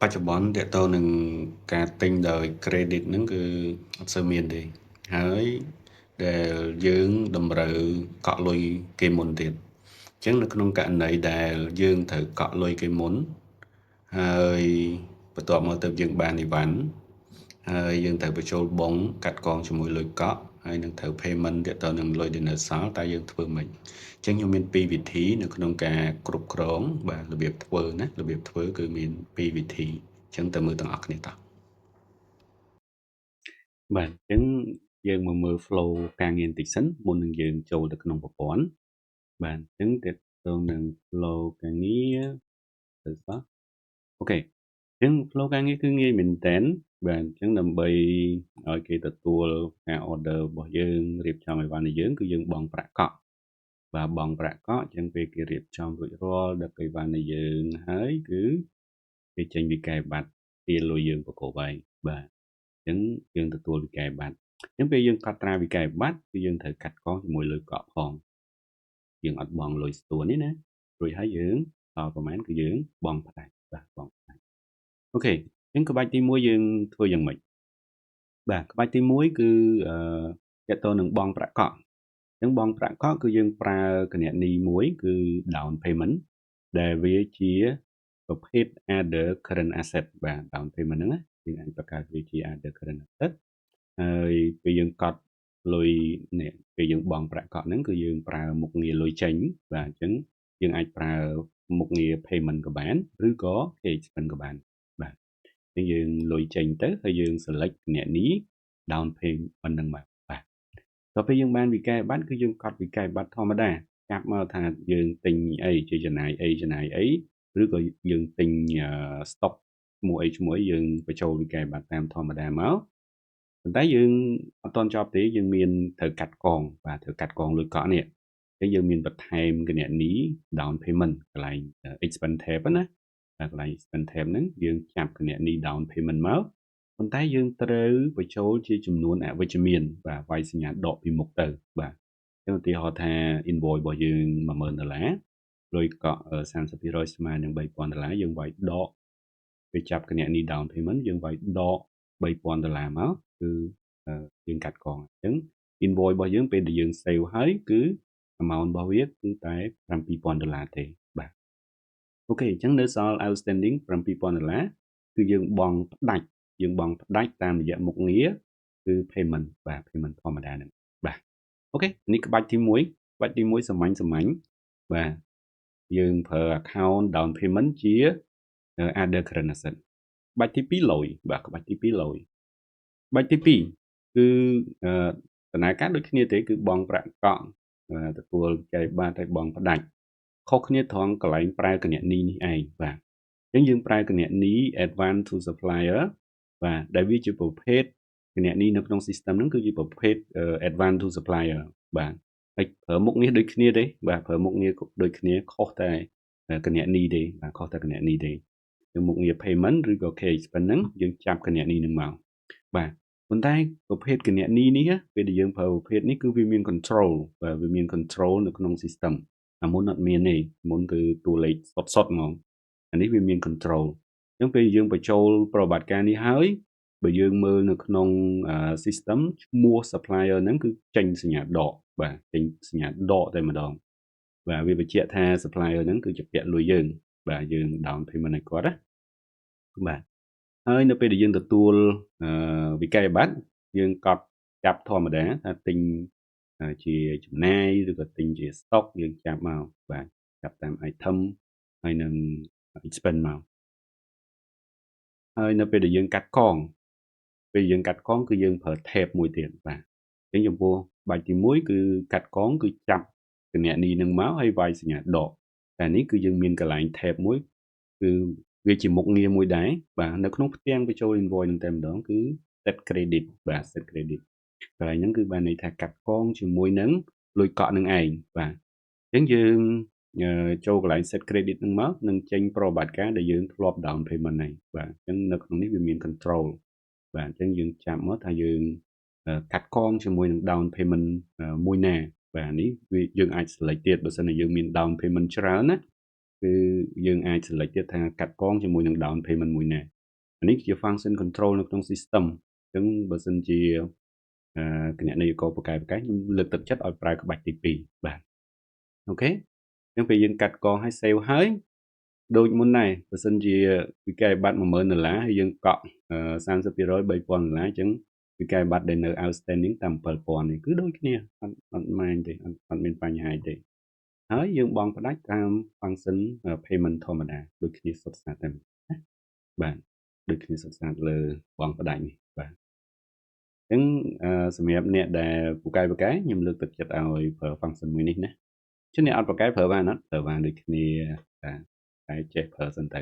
បច្ចុប្បន្នទាក់ទងនឹងការទិញដោយ credit ហ្នឹងគឺអត់សូវមានទេហើយដែលយើងតម្រូវកក់លុយគេមុនទៀតអញ្ចឹងនៅក្នុងករណីដែលយើងត្រូវកក់លុយគេមុនហើយបន្ទាប់មកទៅយើងបានអីវ៉ាន់ហើយយើងត្រូវបញ្ចូលបងកាត់កងជាមួយលុយកក់ហើយនឹងត្រូវ payment ទាក់ទងនឹងលុយដែលនៅសល់តើយើងធ្វើម៉េចអញ្ចឹងខ្ញុំមានពីរវិធីនៅក្នុងការគ្រប់គ្រងបាទរបៀបធ្វើណារបៀបធ្វើគឺមានពីរវិធីអញ្ចឹងទៅមើលទាំងអស់គ្នាតោះបាទអញ្ចឹងយើងមកមើល flow ការងារបន្តិចសិនមុននឹងយើងចូលទៅក្នុងប្រព័ន្ធបាទអញ្ចឹងទាក់ទងនឹង flow ការងារទៅសោះអូខេអញ្ចឹង flow ការងារគឺងាយមែនតើបាទអញ្ចឹងដើម្បីឲ្យគេទទួលការ order របស់យើងរៀបចំអីវ៉ាន់ឲ្យយើងគឺយើងបង់ប្រាក់កក់បាទបង់ប្រាក់កក់អញ្ចឹងពេលគេរៀបចំរួចរាល់ដឹកអីវ៉ាន់ឲ្យយើងហើយគឺគេចេញវិក័យប័ត្រទារលុយយើងប្រកបហើយបាទអញ្ចឹងយើងទទួលវិក័យប័ត្រអញ្ចឹងពេលយើងកត់ត្រាវិក័យប័ត្រគឺយើងត្រូវកាត់កងជាមួយលុយកក់ផងយើងអត់បង់លុយស្ទួនទេណារួចហើយយើងដល់ប្រហែលគឺយើងបង់ផ្ដាច់បាទបង់ផ្ដាច់អូខេអញ្ចឹងក្បាច់ទី1យើងធ្វើយ៉ាងម៉េចបាទក្បាច់ទី1គឺទាក់ទងនឹងបង់ប្រាក់កក់អញ្ចឹងបង់ប្រាក់កក់គឺយើងប្រើគណនីមួយគឺ down payment ដែលវាជាប្រភេទ other current asset បាទ down payment ហ្នឹងណាយើងអាចបង្កើតវាជា other current asset ហើយពេលយើងកត់លុយនេះពេលយើងបង់ប្រាក់កក់ហ្នឹងគឺយើងប្រើមុខងារលុយចេញបាទអញ្ចឹងយើងអាចប្រើមុខងារ payment ក៏បានឬក៏ cash expense ក៏បានបាទអញ្ចឹងយើងលុយចេញទៅហើយយើង select គណនី down payment ហ្នឹងមកបាទដល់ពេលយើងបានវិក័យប័ត្រគឺយើងកត់វិក័យប័ត្រធម្មតាចាប់មកថាយើងទិញអីជាចំណាយអីឬក៏យើងទិញ stock ឈ្មោះអីយើងបញ្ចូលវិក័យប័ត្រតាមធម្មតាមកប៉ុន្តែយើងអត់ទាន់ចប់ទេយើងមានត្រូវកាត់កងបាទត្រូវកាត់កងលុយកក់នេះអញ្ចឹងយើងមានបន្ថែមគណនី down payment កន្លែង expense tab ណាកន្លែង expense tab ហ្នឹងយើងចាប់គណនី down payment មកប៉ុន្តែយើងត្រូវបញ្ចូលជាចំនួនអវិជ្ជមានបាទវាយសញ្ញាដកពីមុខទៅបាទអញ្ចឹងឧទាហរណ៍ថា invoice របស់យើង$10000លុយកក់30%ស្មើនឹង$3000យើងវាយដកពេលចាប់គណនី down payment យើងវាយដក$3000មកគឺយើងកាត់កងអញ្ចឹង invoice របស់យើងពេលដែលយើង save ហើយគឺ amount របស់វាគឺតែ$7000ទេបាទអូខេអញ្ចឹងនៅសល់ outstanding $7000គឺយើងបង់ផ្ដាច់តាមរយៈមុខងារគឺ payment បាទ payment ធម្មតាហ្នឹងបាទអូខេនេះក្បាច់ទី1ក្បាច់ទី1សាមញ្ញបាទយើងប្រើ account down payment ជា other current asset ក្បាច់ទី2 lỗi បាទក្បាច់ទី2 lỗi ក្បាច់ទី2គឺដំណើរការដូចគ្នាទេគឺបង់ប្រាក់កក់ទទួលវិក័យប័ត្រហើយបង់ផ្ដាច់ខុសគ្នាត្រង់កន្លែងប្រើគណនីនេះឯងបាទអញ្ចឹងយើងប្រើគណនី advance to supplier បាទដែលវាជាប្រភេទគណនីនៅក្នុង system ហ្នឹងគឺជាប្រភេទ advance to supplier បាទហើយប្រើមុខងារដូចគ្នាទេបាទប្រើមុខងារដូចគ្នាខុសតែគណនីទេបាទខុសតែគណនីទេយើងមុខងារ payment ឬក៏ cash expense ហ្នឹងយើងចាប់គណនីហ្នឹងមកបាទប៉ុន្តែប្រភេទគណនីនេះពេលដែលយើងប្រើប្រភេទនេះគឺវាមាន control បាទវាមាន control នៅក្នុង system អាមុនអត់មានទេមុនគឺតួលេខសុទ្ធហ្មងអានេះវាមាន control អញ្ចឹងពេលយើងបញ្ចូលប្រវត្តិការនេះហើយបើយើងមើលនៅក្នុង system ឈ្មោះ supplier ហ្នឹងគឺចេញសញ្ញាដកបាទចេញសញ្ញាដកតែម្ដងបាទវាបញ្ជាក់ថា supplier ហ្នឹងគឺជាពាក់លុយយើងបាទយើង down payment ឲ្យគាត់ណាបាទហើយនៅពេលដែលយើងទទួលវិក័យប័ត្រយើងកត់ចាប់ធម្មតាថាទិញជាចំណាយឬក៏ទិញជា stock យើងចាប់មកបាទចាប់តាម item ហើយនឹង expense មកហើយនៅពេលដែលយើងកាត់កងគឺយើងប្រើ tab មួយទៀតបាទអញ្ចឹងចំពោះបាច់ទី1គឺកាត់កងគឺចាប់គណនីនឹងមកហើយវាយសញ្ញាដកតែនេះគឺយើងមានកន្លែង tab មួយគឺវាជាមុខងារមួយដែរបាទនៅក្នុងផ្ទាំងបញ្ចូល invoice នឹងតែម្ដងគឺ set credit បាទ set credit កន្លែងហ្នឹងគឺបានន័យថាកាត់កងជាមួយនឹងលុយកក់នឹងឯងបាទអញ្ចឹងយើងចូលកន្លែង set credit ហ្នឹងមកនឹងចេញប្រវត្តិការដែលយើងធ្លាប់ down payment ហ្នឹងបាទអញ្ចឹងនៅក្នុងនេះវាមាន control បាទអញ្ចឹងយើងចាប់មកថាយើងកាត់កងជាមួយនឹង down payment មួយណាបាទនេះវាយើងអាច select ទៀតបើសិនជាយើងមាន down payment ច្រើនណា គឺយើងអាច select ទៀតថាកាត់កងជាមួយនឹង down payment មួយណានេះជា function control នៅក្នុង system អញ្ចឹងបើសិនជាគណនេយ្យករប្រកែខ្ញុំលើកទឹកចិត្តឲ្យប្រើក្បាច់ទី2បាទអូខេអញ្ចឹងពេលយើងកាត់កងឲ្យ save ហើយដូចមុនដែរបើសិនជាវិក័យប័ត្រ$10000ហើយយើងកក់30% $3000អញ្ចឹងវិក័យប័ត្រដែលនៅ outstanding តាម$7000នេះគឺដូចគ្នាអត់ម៉ាញទេអត់មានបញ្ហាទេហើយយើងបង់ផ្ដាច់តាម function payment ធម្មតាដូចគ្នាសុទ្ធសាធតែណាបាទដូចគ្នាសុទ្ធសាធលើបង់ផ្ដាច់នេះបាទអញ្ចឹងសម្រាប់អ្នកដែលពូកែខ្ញុំលើកទឹកចិត្តឲ្យប្រើ function មួយនេះណាchứអ្នកអត់ប្រកែប្រើបានអត់ប្រើបានដូចគ្នាតែចេះប្រើសិនទៅ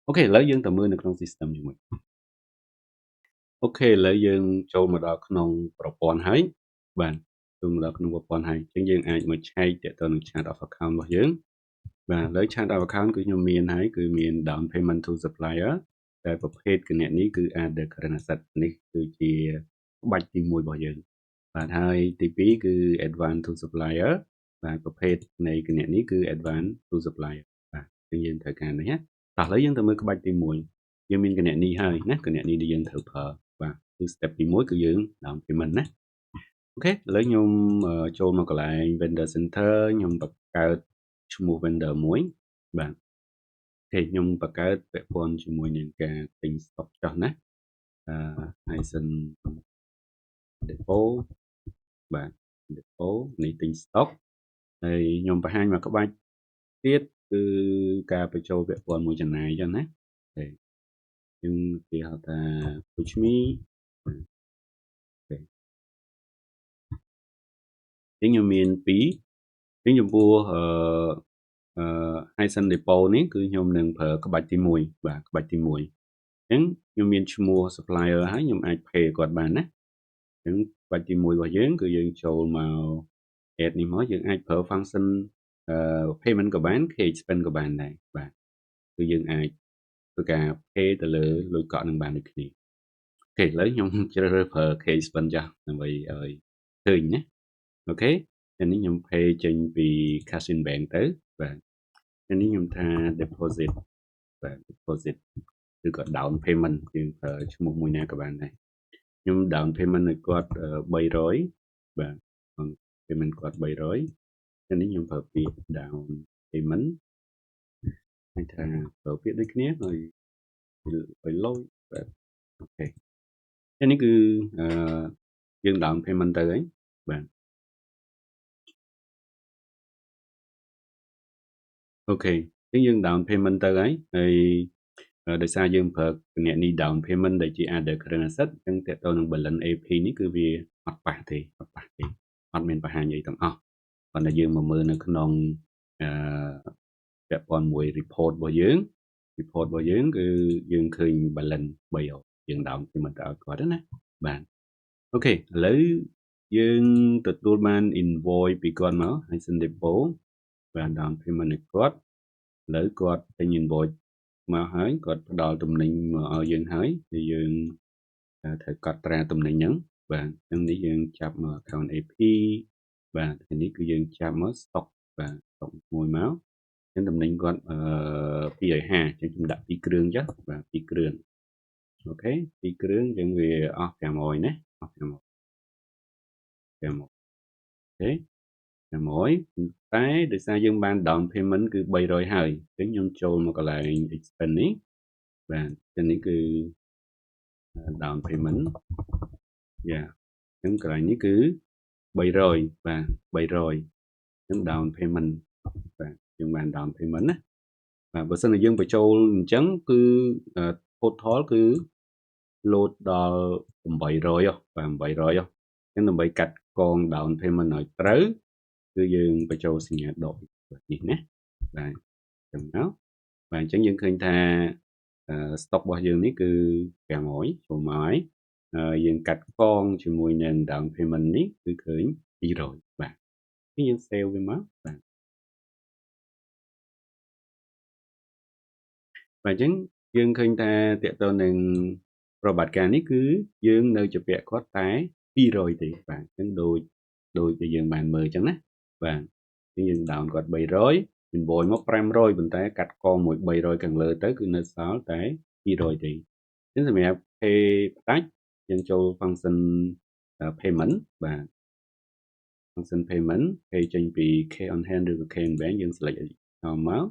អូខេឥឡូវយើងទៅមើលនៅក្នុង system ជាមួយអូខេឥឡូវយើងចូលមកដល់ក្នុងប្រព័ន្ធហើយបាទចូលមកដល់ក្នុងប្រព័ន្ធហើយអញ្ចឹងយើងអាចមកឆែកទាក់ទងនឹង chart of account របស់យើងបាទឥឡូវ chart of account គឺខ្ញុំមានហើយគឺមាន down payment to supplier តែប្រភេទគណនីគឺ other current asset នេះគឺជាក្បាច់ទី1របស់យើងបាទហើយទី2គឺ advance to supplier បាទប្រភេទនៃគណនីគឺ advance to supplier បាទគឺយើងត្រូវការនេះណាតោះឥឡូវយើងទៅមើលក្បាច់ទី1យើងមានគណនីហើយណាគណនីដែលយើងត្រូវប្រើបាទគឺ step ទី1គឺយើង down payment ណាអូខេឥឡូវខ្ញុំចូលមកកន្លែង vendor center ខ្ញុំបង្កើតឈ្មោះ vendor មួយបាទអូខេខ្ញុំបង្កើតពាក់ព័ន្ធជាមួយនឹងការទិញ stock ចោះណាHyson depot បាទ depot នេះទិញ stock ហើយខ្ញុំបង្ហាញមកក្បាច់ទៀតគឺការបញ្ចូលពាក់ព័ន្ធមួយចំណាយអញ្ចឹងណាអូខេយើងគេហៅថា push me អូខេខ្ញុំមាន2ចំពោះHyson depot នេះគឺខ្ញុំនឹងប្រើក្បាច់ទី1បាទក្បាច់ទី1អញ្ចឹងខ្ញុំមានឈ្មោះ supplier ហើយខ្ញុំអាច pay គាត់បានណាអញ្ចឹងក្បាច់ទី1របស់យើងគឺយើងចូលមក add នេះមកយើងអាចប្រើ function payment ក៏បាន cash expense ក៏បានដែរបាទគឺយើងអាចធ្វើការ pay ទៅលើលុយកក់នឹងបានដូចគ្នាអូខេឥឡូវខ្ញុំជ្រើសរើសប្រើ cash expense ចាស់ដើម្បីឲ្យឃើញណាអូខេថ្ងៃនេះខ្ញុំ pay ចេញពី cash in bank ទៅបាទថ្ងៃនេះខ្ញុំថា deposit បាទ deposit ឬក៏ down payment យើងប្រើឈ្មោះមួយណាក៏បានដែរខ្ញុំ down payment ឲ្យគាត់300បាទ payment គាត់300ថ្ងៃនេះខ្ញុំប្រើពាក្យ down payment ហើយថាប្រើពាក្យដូចគ្នាឲ្យលុយបាទអូខេថ្ងៃនេះគឺយើង down payment ទៅហើយបាទអូខេអញ្ចឹងយើង down payment ទៅហើយដោយសារយើងប្រើគណនី down payment ដែលជា other current asset អញ្ចឹងតើតើនឹង balance AP នេះគឺវាអត់ប៉ះទេអត់មានបង្ហាញអីទាំងអស់ប៉ុន្តែយើងមកមើលនៅក្នុងពាក់ព័ន្ធមួយ report របស់យើងគឺយើងឃើញ balance 300យើង down payment ទៅឲ្យគាត់ណាបាទអូខេឥឡូវយើងទទួលបាន invoice ពីគាត់មក Hyson Depot បាន down payment ឲ្យគាត់ឥឡូវគាត់ទិញ invoice មកហើយគាត់ផ្ដល់ទំនិញមកឲ្យយើងហើយthìយើងត្រូវកត់ត្រាទំនិញហ្នឹងបាទអញ្ចឹងនេះយើងចាប់មក account AP បាទថ្ងៃនេះគឺយើងចាប់មក stock បាទ stock មួយមកអញ្ចឹងទំនិញគាត់250អញ្ចឹងខ្ញុំដាក់2គ្រឿងចុះបាទ2គ្រឿងអូខេ2គ្រឿងអញ្ចឹងវាអស់500ណាអស់500អូខេ500តែដោយសារយើងបាន down payment គឺ300ហើយអញ្ចឹងខ្ញុំចូលមកកន្លែង expense នេះបាទចឹងនេះគឺ down payment យ៉ាអញ្ចឹងកន្លែងនេះគឺ300បាទ300អញ្ចឹង down payment បាទយើងបាន down payment ណាបាទបើសិនជាយើងបញ្ចូលអញ្ចឹងគឺ total គឺ load ដល់800បាទ800អញ្ចឹងដើម្បីកាត់កង down payment ឲ្យត្រូវគឺយើងបញ្ចូលសញ្ញាដកនេះណាបាទចឹងមកបាទអញ្ចឹងយើងឃើញថា stock របស់យើងនេះគឺ500ចូលមកហើយយើងកាត់កងជាមួយនឹង down payment នេះគឺឃើញ200បាទនេះយើង save វាមកបាទអញ្ចឹងយើងឃើញថាតើតើនឹងប្រតិបត្តិការនេះគឺយើងនៅជាពាក់គាត់តែ200ទេបាទអញ្ចឹងដូចដែលយើងបានមើលអញ្ចឹងណាបាទយើង down គាត់300 invoice មក500ប៉ុន្តែកាត់កងមួយ300ខាងលើទៅគឺនៅសល់តែ200ទេអញ្ចឹងសម្រាប់ pay ផ្ដាច់យើងចូល function payment បាទ function payment pay ចេញពី K on hand ឬក៏ K in bank យើង select ឲ្យមក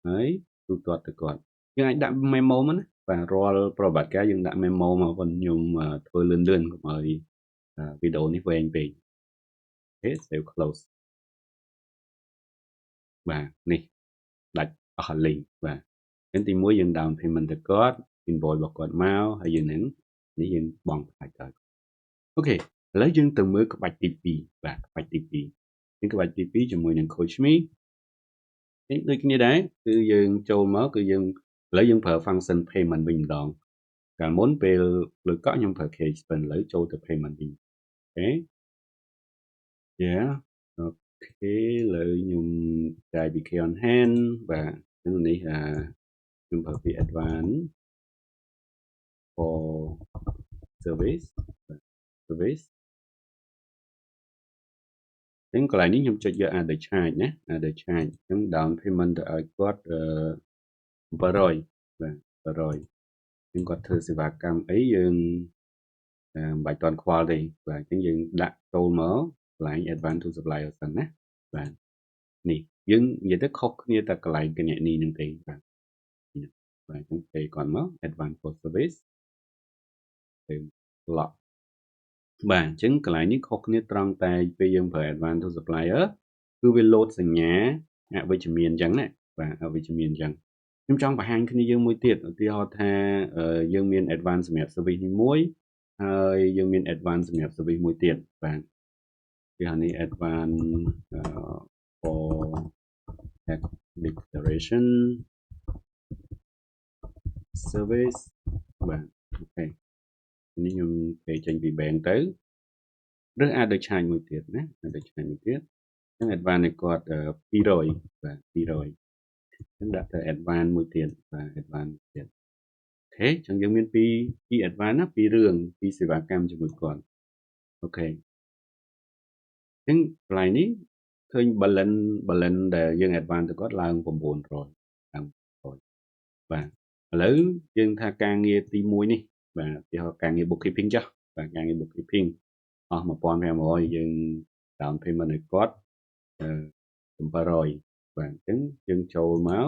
ហើយទូទាត់ទៅគាត់យើងអាចដាក់ memo មកណាបាទរាល់ប្រវត្តិការយើងដាក់ memo មកប៉ុន្តែខ្ញុំធ្វើលឿនៗកុំឲ្យវីដេអូនេះវែងពេកអូខេ save close បាទនេះដាច់អស់ link បាទអញ្ចឹងទី1យើង down payment ទៅគាត់ invoice របស់គាត់មកហើយយើងនឹងនេះយើងបង់ផ្ដាច់ទៅអូខេឥឡូវយើងទៅមើលក្បាច់ទី2បាទក្បាច់ទី2នេះក្បាច់ទី2ជាមួយនឹង coach me នេះដូចគ្នាដែរគឺយើងចូលមកគឺយើងឥឡូវយើងប្រើ function payment វិញម្ដងកាលមុនពេលលើកក់ខ្ញុំប្រើ cash spend ឥឡូវចូលទៅ payment វិញអូខេ yeah អូខេឥឡូវខ្ញុំចាយពី K on hand បាទហ្នឹងនេះខ្ញុំប្រើពី advance for service អញ្ចឹងកន្លែងនេះខ្ញុំចុចយក other charge ណា other charge អញ្ចឹង down payment ទៅឲ្យគាត់700បាទ700ខ្ញុំគាត់ធ្វើសេវាកម្មអីយើងមិនបាច់តន់ខ្វល់ទេបាទអញ្ចឹងយើងដាក់ចូលមកកន្លែង advance to supplier សិនណាបាទនេះយើងនិយាយទៅខុសគ្នាតែកន្លែងគណនីនឹងទេបាទបាទខ្ញុំទេគាត់មក advance for service ទៅ lock បាទអញ្ចឹងកន្លែងនេះខុសគ្នាត្រង់តែពេលយើងប្រើ advance to supplier គឺវា load សញ្ញាអវិជ្ជមានអញ្ចឹងណាបាទអវិជ្ជមានអញ្ចឹងខ្ញុំចង់បង្ហាញគ្នាយើងមួយទៀតឧទាហរណ៍ថាយើងមាន advance សម្រាប់ service នេះមួយហើយយើងមាន advance សម្រាប់ service មួយទៀតបាទគឺអានេះ advance for tax declaration service បាទអូខេនេះខ្ញុំគេចេញពី bank ទៅឬអាចដូចឆាយមួយទៀតណាអាចដូចឆាយមួយទៀតអញ្ចឹង advance នេះគាត់200បាទ200អញ្ចឹងដាក់ទៅ advance មួយទៀតបាទ advance ទៀតអូខេអញ្ចឹងយើងមានពី advance ណាពីរឿងពីសេវាកម្មជាមួយគាត់អូខេអញ្ចឹងកន្លែងនេះឃើញ balance ដែលយើង advance ទៅគាត់ឡើង900ឡើង900បាទឥឡូវយើងថាការងារទី1នេះបាទឧទាហរណ៍ការងារ bookkeeping ចុះបាទការងារ bookkeeping អស់1500យើង down payment ឲ្យគាត់700បាទអញ្ចឹងយើងចូលមក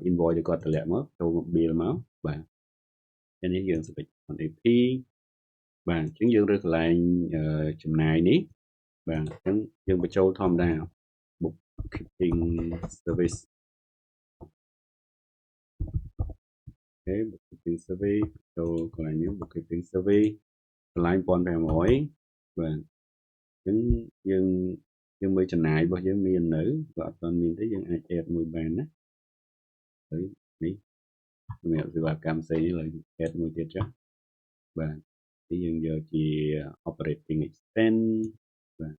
invoice ឲ្យគាត់តម្លាក់មកចូលមក bill មកបាទហើយនេះយើង select on AP បាទអញ្ចឹងយើងរើសកន្លែងចំណាយនេះបាទអញ្ចឹងយើងបញ្ចូលធម្មតា bookkeeping service អូខេ bookkeeping service ចូលកន្លែងនេះ bookkeeping service កន្លែង1500បាទអញ្ចឹងយើងមើលចំណាយរបស់យើងមាននៅបើអត់ទាន់មានទេយើងអាច add មួយបានណាហើយនេះសម្រាប់សេវាកម្មផ្សេងនេះឡើយ add មួយទៀតចុះបាទនេះយើងយកជា operating expense បាទ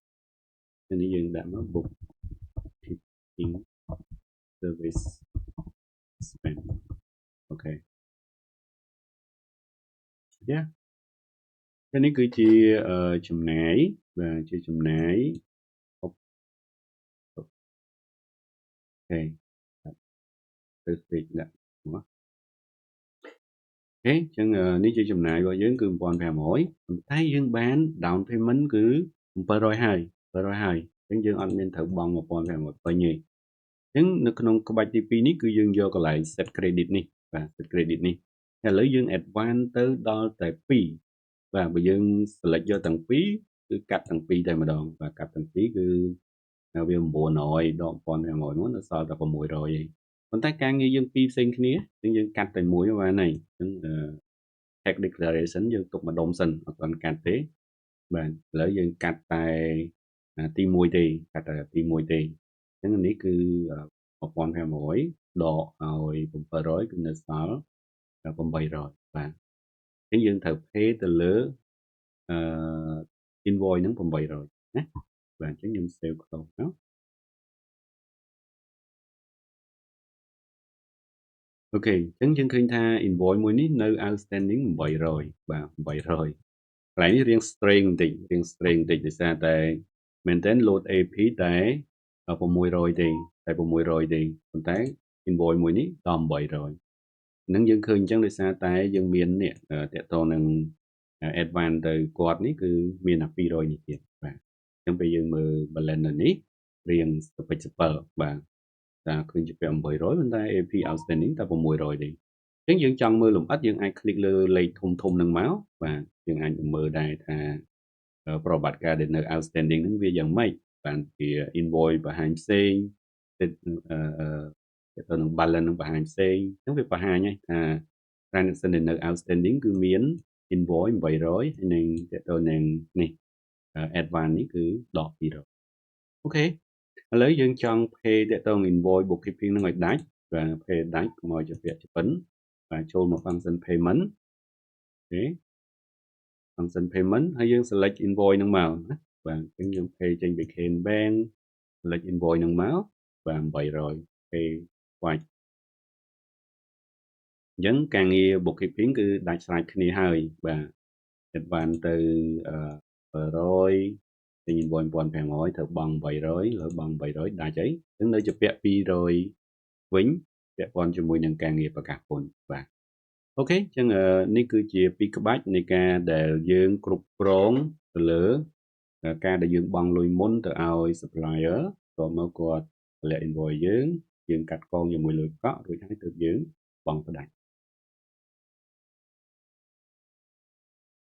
នេះយើងដាក់មក bookkeeping service spend អូខេយ៉ានេះគឺជាចំណាយបាទជាចំណាយអូខេទៅពេកដាក់មកអូខេអញ្ចឹងនេះជាចំណាយរបស់យើងគឺ1500ប៉ុន្តែយើងបាន down payment គឺ700ហើយអញ្ចឹងយើងអត់មានត្រូវបង់1500ពេញទេអញ្ចឹងនៅក្នុងក្បាច់ទី2នេះគឺយើងយកកន្លែង set credit នេះបាទ set credit នេះឥឡូវយើង advance ទៅដល់តែ2បាទបើយើង select យកទាំងពីរគឺកាត់ទាំងពីរតែម្ដងបាទកាត់ទាំងពីរគឺវា900ដក1500មកនៅសល់តែ600ឯងប៉ុន្តែការងារយើងពីរផ្សេងគ្នាអញ្ចឹងយើងកាត់តែមួយបានហើយអញ្ចឹងtax declaration យើងទុកម្ដុំសិនអត់ទាន់កាត់ទេបាទឥឡូវយើងកាត់តែទី1ទេកាត់តែទី1ទេអញ្ចឹងនេះគឺ1500ដកឲ្យ700គឺនៅសល់800បាទអញ្ចឹងយើងត្រូវ pay ទៅលើinvoice ហ្នឹង800ណាបាទអញ្ចឹងខ្ញុំ save ខ្លួនទៅអូខេអញ្ចឹងយើងឃើញថា invoice មួយនេះនៅ outstanding 800បាទ800កន្លែងនេះរៀង strange បន្តិចដោយសារតែមែនតើ load AP តែ600ទេ tại 600ទេប៉ុន្តែ invoice មួយនេះដល់800នឹងយើងឃើញអញ្ចឹងដោយសារតែយើងមាននេះតកតងនឹង advance ទៅគាត់នេះគឺមានតែ200នេះទៀតបាទអញ្ចឹងពេលយើងមើល balance នៅនេះរៀងសពិចសពិលបាទតែឃើញជាពាក់800ប៉ុន្តែ AP outstanding តែ600ទេអញ្ចឹងយើងចង់មើលលម្អិតយើងអាច click លើលេខធំធំនឹងមកបាទយើងអាចមើលដែរថាប្រវត្តិការដែលនៅ outstanding ហ្នឹងវាយ៉ាងម៉េចបានជា invoice បង្ហាញផ្សេងទៅនឹង balance នឹងបង្ហាញផ្សេងអញ្ចឹងវាបង្ហាញថា transaction ដែលនៅ outstanding គឺមាន invoice 800ហើយនឹងទៅនឹងនេះ advance នេះគឺដក200អូខេឥឡូវយើងចង់ pay ទៅនឹង invoice bookkeeping នឹងឲ្យដាច់បាទ pay ដាច់កុំឲ្យជាពាក់ជាពិនបាទចូលមក function payment អូខេ function payment ហើយយើង select invoice នឹងមកណាបាទអញ្ចឹងយើង pay ចេញពី Ken Bank select invoice នឹងមកបាទ800 pay white អញ្ចឹងការងារ bookkeeping គឺដាច់ស្រេចគ្នាហើយបាទ advance ទៅ100ទិញ invoice 1500ត្រូវបង់800លើបង់800ដាច់ហើយអញ្ចឹងនៅជាពាក់200វិញពាក់ព័ន្ធជាមួយនឹងការងារប្រកាសពន្ធបាទអូខេអញ្ចឹងនេះគឺជាពីរក្បាច់នៃការដែលយើងគ្រប់គ្រងទៅលើការដែលយើងបង់លុយមុនទៅឲ្យ supplier តមកគាត់តម្លាក់ invoice យើងកាត់កងជាមួយលុយកក់រួចហើយទើបយើងបង់ផ្ដាច់